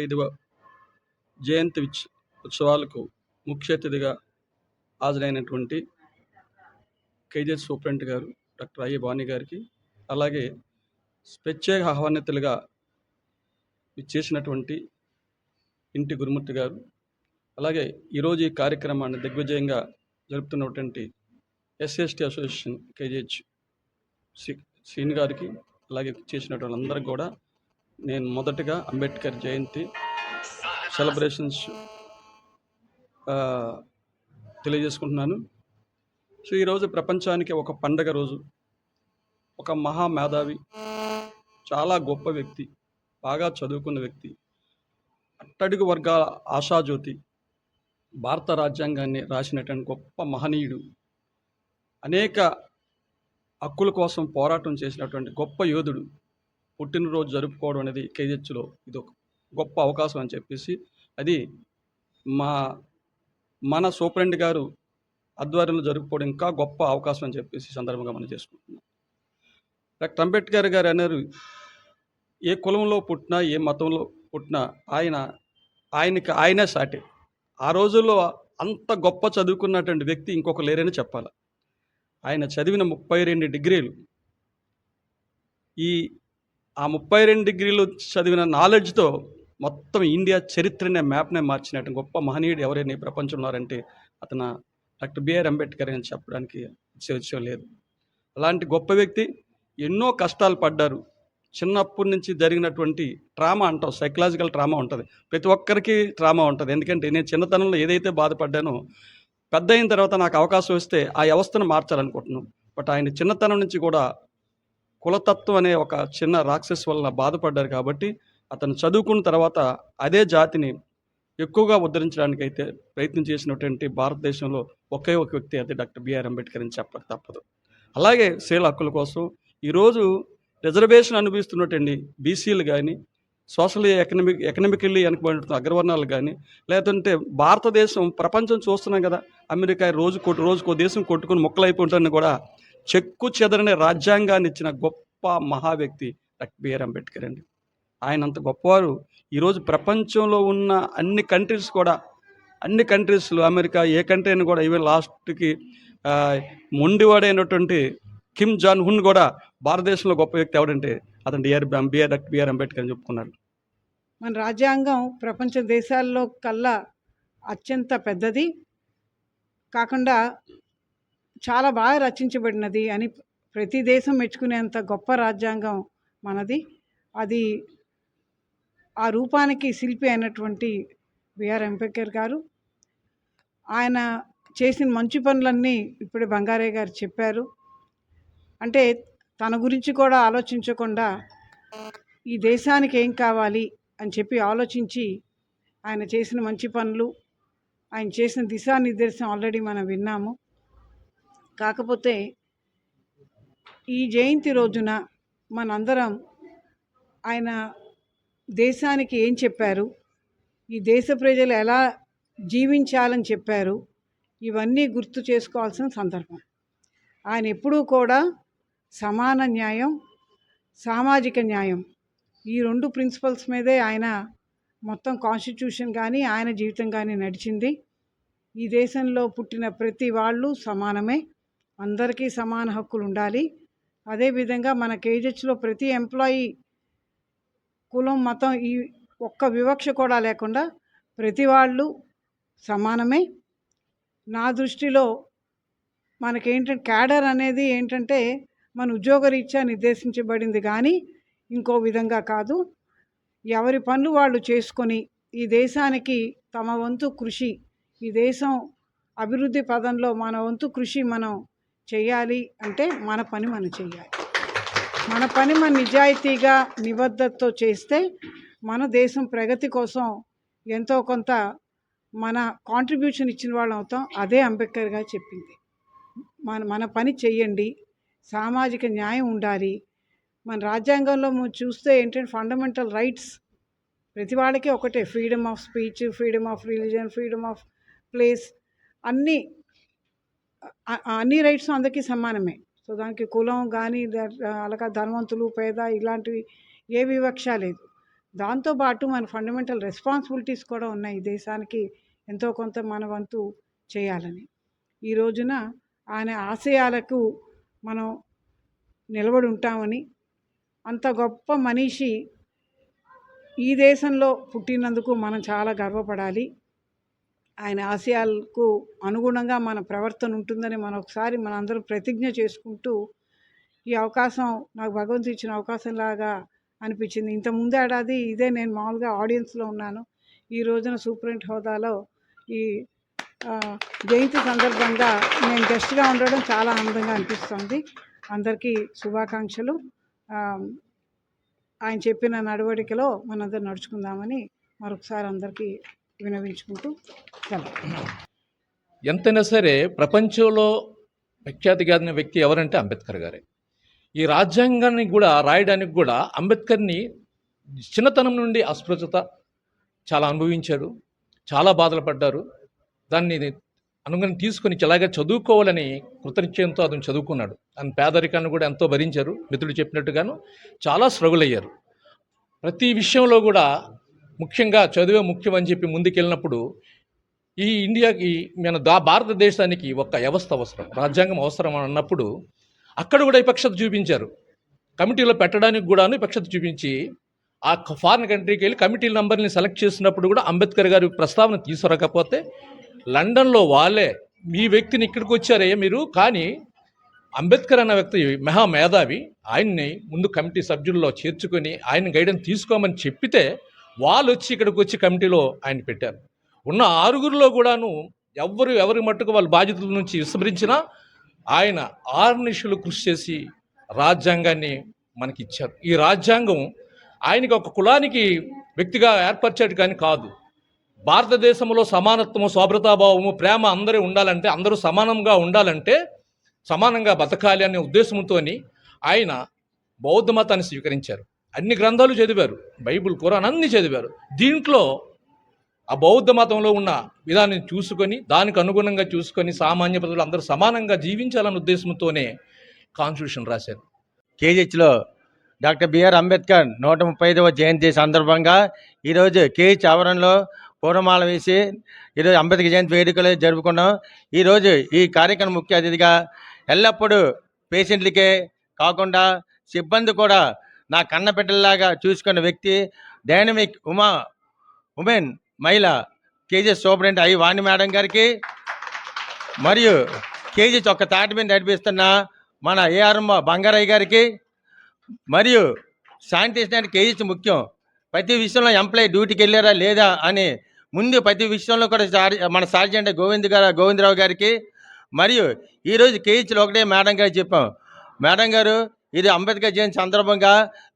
75వ జయంతి ఉత్సవాలకు ముఖ్య అతిథిగా హాజరైనటువంటి కేజీహెచ్ సూపరింటెండెంట్ గారు డాక్టర్ ఐ భాని గారికి, అలాగే ప్రత్యేక ఆహ్వానితులుగా చేసినటువంటి ఇంటి గురుమూర్తి గారు, అలాగే ఈరోజు ఈ కార్యక్రమాన్ని దిగ్విజయంగా జరుపుతున్నటువంటి ఎస్సీ/ఎస్టీ అసోసియేషన్ కేజీహెచ్ శ్రీని గారికి, అలాగే చేసినటువంటి వాళ్ళందరికీ కూడా నేను మొదటగా అంబేద్కర్ జయంతి సెలబ్రేషన్స్ తెలియజేసుకుంటున్నాను. సో ఈరోజు ప్రపంచానికి ఒక పండగ రోజు. ఒక మహామేధావి, చాలా గొప్ప వ్యక్తి, బాగా చదువుకున్న వ్యక్తి, అట్టడుగు వర్గాల ఆశాజ్యోతి, భారత రాజ్యాంగాన్ని రాసినటువంటి గొప్ప మహనీయుడు, అనేక హక్కుల కోసం పోరాటం చేసినటువంటి గొప్ప యోధుడు పుట్టినరోజు జరుపుకోవడం అనేది కేజీహెచ్లో ఇది ఒక గొప్ప అవకాశం అని చెప్పేసి, అది మన సూపరింటెండెంట్ గారు ఆధ్వర్యంలో జరుపుకోవడం ఇంకా గొప్ప అవకాశం అని చెప్పేసి సందర్భంగా మనం చేసుకుంటున్నాం. డాక్టర్ అంబేద్కర్ గారు అన్నారు, ఏ కులంలో పుట్టినా ఏ మతంలో పుట్టినా ఆయననే సాటి. ఆ రోజుల్లో అంత గొప్ప చదువుకున్నటువంటి వ్యక్తి ఇంకొక లేరని చెప్పాలి. ఆయన చదివిన 32 డిగ్రీలు, ఆ 32 డిగ్రీలు చదివిన నాలెడ్జ్తో మొత్తం ఇండియా చరిత్రనే మ్యాప్నే మార్చినట్టు గొప్ప మహనీయుడు ఎవరైనా ఈ ప్రపంచంలో ఉన్నారంటే అతను డాక్టర్ బిఆర్ అంబేద్కర్ అని చెప్పడానికి విషయం లేదు. అలాంటి గొప్ప వ్యక్తి ఎన్నో కష్టాలు పడ్డారు. చిన్నప్పటి నుంచి జరిగినటువంటి ట్రామా అంటాం, సైకలాజికల్ ట్రామా ఉంటుంది. ప్రతి ఒక్కరికి ట్రామా ఉంటుంది. ఎందుకంటే నేను చిన్నతనంలో ఏదైతే బాధపడ్డానో పెద్ద అయిన తర్వాత నాకు అవకాశం వస్తే ఆ వ్యవస్థను మార్చాలనుకుంటున్నాను. బట్ ఆయన చిన్నతనం నుంచి కూడా కులతత్వం అనే ఒక చిన్న రాక్షస్ వలన బాధపడ్డారు. కాబట్టి అతను చదువుకున్న తర్వాత అదే జాతిని ఎక్కువగా ఉద్ధరించడానికి అయితే ప్రయత్నం చేసినటువంటి భారతదేశంలో ఒకే ఒక వ్యక్తి అది డాక్టర్ బిఆర్ అంబేద్కర్ అని చెప్పక తప్పదు. అలాగే స్త్రీల హక్కుల కోసం ఈరోజు రిజర్వేషన్ అనుభవిస్తున్నటువంటి బీసీలు కానీ, సోషల్ ఎకనామికల్లీ వెనకబడిన అగ్రవర్ణాలు కానీ, లేదంటే భారతదేశం ప్రపంచం చూస్తున్నాం కదా, అమెరికా రోజుకో దేశం కొట్టుకుని ముక్కలైపోతుందని కూడా చెక్కు చెదరని రాజ్యాంగాన్ని ఇచ్చిన గొప్ప మహా వ్యక్తి డాక్టర్ బిఆర్ అంబేద్కర్ అండి. ఆయన అంత గొప్పవారు. ఈరోజు ప్రపంచంలో ఉన్న అన్ని కంట్రీస్లో అమెరికా ఏ కంట్రీ అని కూడా ఈవెన్ లాస్ట్కి మొండివాడైనటువంటి కిమ్ జాన్ హున్ కూడా భారతదేశంలో గొప్ప వ్యక్తి ఎవరంటే అతను డాక్టర్ బిఆర్ అంబేద్కర్ అని చెప్పుకున్నారు. మన రాజ్యాంగం ప్రపంచ దేశాల్లో కల్లా అత్యంత పెద్దది కాకుండా చాలా బాగా రచించబడినది అని ప్రతి దేశం మెచ్చుకునేంత గొప్ప రాజ్యాంగం మనది. అది ఆ రూపానికి శిల్పి అయినటువంటి బిఆర్ అంబేద్కర్ గారు. ఆయన చేసిన మంచి పనులన్నీ ఇప్పుడే బంగారయ్య గారు చెప్పారు. అంటే తన గురించి కూడా ఆలోచించకుండా ఈ దేశానికి ఏం కావాలి అని చెప్పి ఆలోచించి ఆయన చేసిన మంచి పనులు, ఆయన చేసిన దిశానిర్దేశం ఆల్రెడీ మనం విన్నాము. కాకపోతే ఈ జయంతి రోజున మనందరం ఆయన దేశానికి ఏం చెప్పారు, ఈ దేశ ప్రజలు ఎలా జీవించాలని చెప్పారు, ఇవన్నీ గుర్తు చేసుకోవాల్సిన సందర్భం. ఆయన ఎప్పుడూ కూడా సమాన న్యాయం, సామాజిక న్యాయం, ఈ 2 ప్రిన్సిపల్స్ మీదే ఆయన మొత్తం కాన్స్టిట్యూషన్ కానీ ఆయన జీవితం కానీ నడిచింది. ఈ దేశంలో పుట్టిన ప్రతి వాళ్ళు సమానమే, అందరికీ సమాన హక్కులు ఉండాలి. అదేవిధంగా మన కేజెచ్లో ప్రతి ఎంప్లాయీ కులం, మతం ఈ ఒక్క వివక్ష కూడా లేకుండా ప్రతి వాళ్ళు సమానమే. నా దృష్టిలో మనకేంటంటే క్యాడర్ అనేది ఏంటంటే మన ఉద్యోగరీత్యా నిర్దేశించబడింది కానీ ఇంకో విధంగా కాదు. ఎవరి పనులు వాళ్ళు చేసుకొని ఈ దేశానికి తమ వంతు కృషి, ఈ దేశం అభివృద్ధి పదంలో మన వంతు కృషి మనం చేయాలి. అంటే మన పని మనం చేయాలి. మన పని మన నిజాయితీగా నిబద్ధతతో చేస్తే మన దేశం ప్రగతి కోసం ఎంతో కొంత మన కాంట్రిబ్యూషన్ ఇచ్చిన వాళ్ళం అవుతాం. అదే అంబేద్కర్ గారు చెప్పింది. మన పని చెయ్యండి, సామాజిక న్యాయం ఉండాలి. మన రాజ్యాంగంలో చూస్తే ఏంటంటే ఫండమెంటల్ రైట్స్ ప్రతి వాళ్ళకి ఒకటే, freedom of speech, freedom of religion, freedom of place, అన్ని రైట్స్ అందరికీ సమానమే. సో దానికి కులం కానీ అలాగా ధనవంతులు పేద ఇలాంటివి ఏ వివక్ష లేదు. దాంతోపాటు మన ఫండమెంటల్ రెస్పాన్సిబిలిటీస్ కూడా ఉన్నాయి. ఈ దేశానికి ఎంతో కొంత మన వంతు చేయాలని. ఈ రోజున ఆయన ఆశయాలకు మనం నిలబడి ఉంటామని, అంత గొప్ప మనిషి ఈ దేశంలో పుట్టినందుకు మనం చాలా గర్వపడాలి. ఆయన ఆశయాలకు అనుగుణంగా మన ప్రవర్తన ఉంటుందని మనం ఒకసారి మనందరం ప్రతిజ్ఞ చేసుకుంటూ, ఈ అవకాశం నాకు భగవంతుడు ఇచ్చిన అవకాశంలాగా అనిపించింది. ఇంత ముందు ఏడాది ఇదే నేను మామూలుగా ఆడియన్స్లో ఉన్నాను. ఈ రోజున సూపరింటెండెంట్ హోదాలో ఈ జయంతి సందర్భంగా నేను గెస్ట్గా ఉండడం చాలా ఆనందంగా అనిపిస్తుంది. అందరికీ శుభాకాంక్షలు. ఆయన చెప్పిన నడవడికలో మనందరం నడుచుకుందామని మరొకసారి అందరికీ వినవించుకుంటూ సెలవు. ఎంతైనా సరే ప్రపంచంలో ప్రఖ్యాతిగాదిన వ్యక్తి ఎవరంటే అంబేద్కర్ గారే. ఈ రాజ్యాంగాన్ని కూడా రాయడానికి కూడా అంబేద్కర్ని చిన్నతనం నుండి అస్పృశ్యత చాలా అనుభవించారు, చాలా బాధలు పడ్డారు. దాన్ని అనుగుణంగా తీసుకొని ఇలాగే చదువుకోవాలని కృతనిశ్చయంతో అతను చదువుకున్నాడు. ఆయన పేదరికాన్ని కూడా ఎంతో భరించారు. మిత్రుడు చెప్పినట్టుగాను చాలా స్ట్రగుల్ అయ్యారు. ప్రతి విషయంలో కూడా ముఖ్యంగా చదువే ముఖ్యం అని చెప్పి ముందుకెళ్ళినప్పుడు ఈ ఇండియాకి మన భారతదేశానికి ఒక వ్యవస్థ అవసరం, రాజ్యాంగం అవసరం అన్నప్పుడు అక్కడ కూడా విపక్షత చూపించారు. కమిటీలో పెట్టడానికి కూడాను విపక్షత చూపించి ఆ ఫారిన్ కంట్రీకి వెళ్ళి కమిటీ నంబర్ని సెలెక్ట్ చేసినప్పుడు కూడా అంబేద్కర్ గారి ప్రస్తావన తీసుకురాకపోతే లండన్లో వాళ్ళే మీ వ్యక్తిని ఇక్కడికి వచ్చారయ్యా మీరు, కానీ అంబేద్కర్ అన్న వ్యక్తి మహా మేధావి, ఆయన్ని ముందు కమిటీ సభ్యుల్లో చేర్చుకొని ఆయన గైడెన్స్ తీసుకోమని చెప్పితే వాళ్ళు వచ్చి ఇక్కడికి వచ్చి కమిటీలో ఆయన పెట్టారు. ఉన్న 6గురిలో కూడాను ఎవరి మట్టుకు వాళ్ళ బాధ్యతల నుంచి విస్మరించినా ఆయన 6 నిమిషాలు కృషి చేసి రాజ్యాంగాన్ని మనకి ఇచ్చారు. ఈ రాజ్యాంగం ఆయనకి ఒక కులానికి వ్యక్తిగా ఏర్పరిచేది కానీ కాదు. భారతదేశంలో సమానత్వము, సౌభ్రతాభావము, ప్రేమ అందరూ ఉండాలంటే, అందరూ సమానంగా ఉండాలంటే, సమానంగా బతకాలి అనే ఉద్దేశంతో ఆయన బౌద్ధ మతాన్ని స్వీకరించారు. అన్ని గ్రంథాలు చదివారు, బైబిల్, ఖురాన్ అన్ని చదివారు. దీంట్లో ఆ బౌద్ధ మతంలో ఉన్న విధాన్ని చూసుకొని దానికి అనుగుణంగా చూసుకొని సామాన్య ప్రజలు అందరూ సమానంగా జీవించాలనే ఉద్దేశంతోనే కాన్స్టిట్యూషన్ రాశారు. కేజీహెచ్లో డాక్టర్ బిఆర్ అంబేద్కర్ 135వ జయంతి సందర్భంగా ఈరోజు కేజీహెచ్ ఆవరణలో పూర్వమాల వేసి ఈరోజు అంబేద్కర్ జయంతి వేడుకలు జరుపుకున్నాం. ఈరోజు ఈ కార్యక్రమం ముఖ్య అతిథిగా ఎల్లప్పుడూ పేషెంట్లకే కాకుండా సిబ్బంది కూడా నా కన్నపెట్టలాగా చూసుకున్న వ్యక్తి, డైనమిక్ ఉమెన్ మహిళ KGH superintendent I Vani madam గారికి, మరియు కేజీహెచ్ ఒక్క తాటి మీద నడిపిస్తున్న మన ఏఆర్ఎం బంగారయ్య గారికి, మరియు శానిటేషన్ అంటే కేజీహెచ్ ముఖ్యం. ప్రతి విషయంలో ఎంప్లాయీ డ్యూటీకి వెళ్ళారా లేదా అని ముందు ప్రతి విషయంలో కూడా మన సార్జెంట్ గోవిందరావు గారికి, మరియు ఈరోజు కేజీహెచ్లో ఒకటే మేడం గారు చెప్పాం, మేడం గారు ఇది అంబేద్కర్ జయంతి సందర్భంగా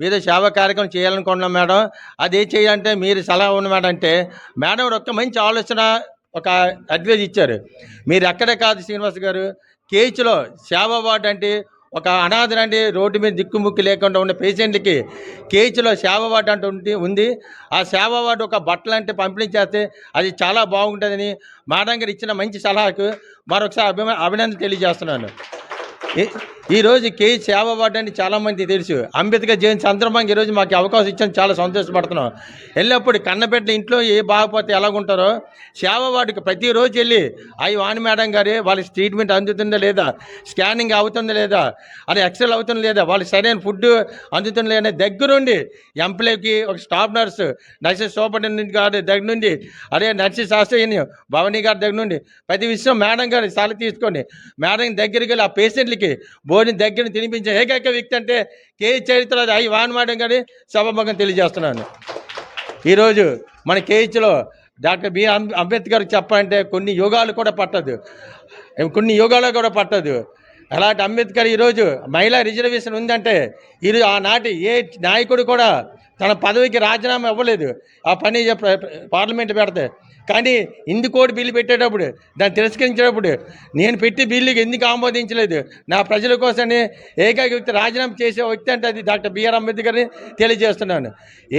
ఏదో సేవా కార్యక్రమం చేయాలనుకుంటున్నాం మేడం, అది ఏం చేయాలంటే మీరు సలహా ఉన్న మేడం అంటే, మేడం ఒక మంచి ఆలోచన, ఒక అడ్వైజ్ ఇచ్చారు. మీరు ఎక్కడే కాదు శ్రీనివాస్ గారు, కేజీహెచ్లో సేవా వార్డు అంటే ఒక అనాథనండి రోడ్డు మీద దిక్కుముక్కు లేకుండా ఉన్న పేషెంట్లకి కేజీహెచ్లో సేవా వార్డు అంటూ ఉంది. ఆ సేవా వార్డు ఒక బట్టలు అంటే పంపిణీ చేస్తే అది చాలా బాగుంటుందని మేడం గారు ఇచ్చిన మంచి సలహాకు మరొకసారి అభినందన తెలియజేస్తున్నాను. ఈరోజు కేజీహెచ్ సేవా వార్డు అని చాలామంది తెలుసు. అంబేద్కర్ జయంతి సందర్భంగా ఈరోజు మాకు అవకాశం ఇచ్చాను, చాలా సంతోషపడుతున్నాం. ఎల్లప్పుడు కన్నబెట్ల ఇంట్లో ఏ బాగపోతే ఎలాగుంటారో సేవా వార్డుకి ప్రతిరోజు వెళ్ళి అవి వాణి మేడం గారి వాళ్ళకి ట్రీట్మెంట్ అందుతుందా లేదా, స్కానింగ్ అవుతుందా లేదా, అది ఎక్స్రేలు అవుతుందా లేదా, వాళ్ళకి సరైన ఫుడ్ అందుతుందా లేదా దగ్గరుండి ఎంప్లాయ్కి ఒక స్టాఫ్ నర్సు, నర్సెస్ సూపరింటెండెంట్ గారి దగ్గర నుండి, అదే నర్సెస్ శాస్త్రజ్ఞ భవానీ గారి దగ్గర నుండి ప్రతి విషయం మేడం గారి సలహా తీసుకొని మేడం దగ్గరికి వెళ్ళి ఆ పేషెంట్లకి భోజనం దగ్గర తినిపించే ఏకైక వ్యక్తి అంటే కేజీహెచ్ చరిత్ర ఐ వాణి మేడం గారి సభాముఖంగా తెలియజేస్తున్నాను. ఈరోజు మన కేజీహెచ్లో డాక్టర్ బిఆర్ అంబేద్కర్ చెప్పాలంటే కొన్ని యుగాలు కూడా పట్టదు. అలాంటి అంబేద్కర్ ఈరోజు మహిళా రిజర్వేషన్ ఉందంటే ఈరోజు ఆనాటి ఏ నాయకుడు కూడా తన పదవికి రాజీనామా ఇవ్వలేదు. ఆ పని పార్లమెంట్ పెడితే, కానీ ఇందుకోటి బిల్లు పెట్టేటప్పుడు దాన్ని తిరస్కరించేటప్పుడు నేను పెట్టి బిల్లుకి ఎందుకు ఆమోదించలేదు, నా ప్రజల కోసమని ఏకైక వ్యక్తి రాజీనామా చేసే వ్యక్తి అంటే అది డాక్టర్ బిఆర్ అంబేద్కర్ని తెలియజేస్తున్నాను.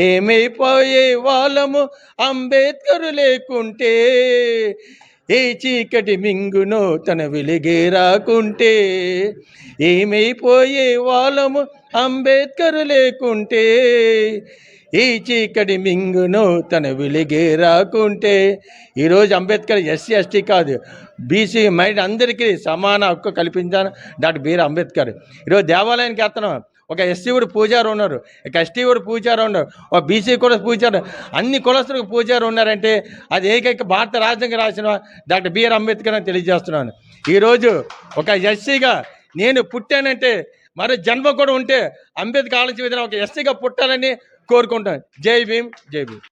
ఏమైపోయే వాళ్ళము అంబేద్కర్ లేకుంటే, ఏ చీకటి మింగునో తన వెలిగే రాకుంటే, ఏమైపోయే వాళ్ళము అంబేద్కర్ లేకుంటే, ఈ చీకటి మింగును తన వెలిగే రాకుంటే. ఈరోజు అంబేద్కర్ ఎస్సీ ఎస్టీ కాదు, బీసీ మైండ్ అందరికీ సమాన హక్కు కల్పించాను డాక్టర్ బిఆర్ అంబేద్కర్. ఈరోజు దేవాలయానికి వెళ్తున్నాం, ఒక ఎస్సీ కూడా పూజారు ఉన్నారు, ఒక ఎస్టీ కూడా పూజారు ఉన్నారు, ఒక బీసీ కూడా పూజారు, అన్ని కులస్తులకు పూజారు ఉన్నారంటే అది ఏకైక భారత రాజ్యాంగం రాసిన డాక్టర్ బిఆర్ అంబేద్కర్ అని తెలియజేస్తున్నాను. ఈరోజు ఒక ఎస్సీగా నేను పుట్టానంటే మరో జన్మ కూడా ఉంటే అంబేద్కర్ ఆలోచన విధానం ఒక ఎస్సీగా పుట్టాలని కోరుకుంటాను. జై భీమ్, జై భీమ్.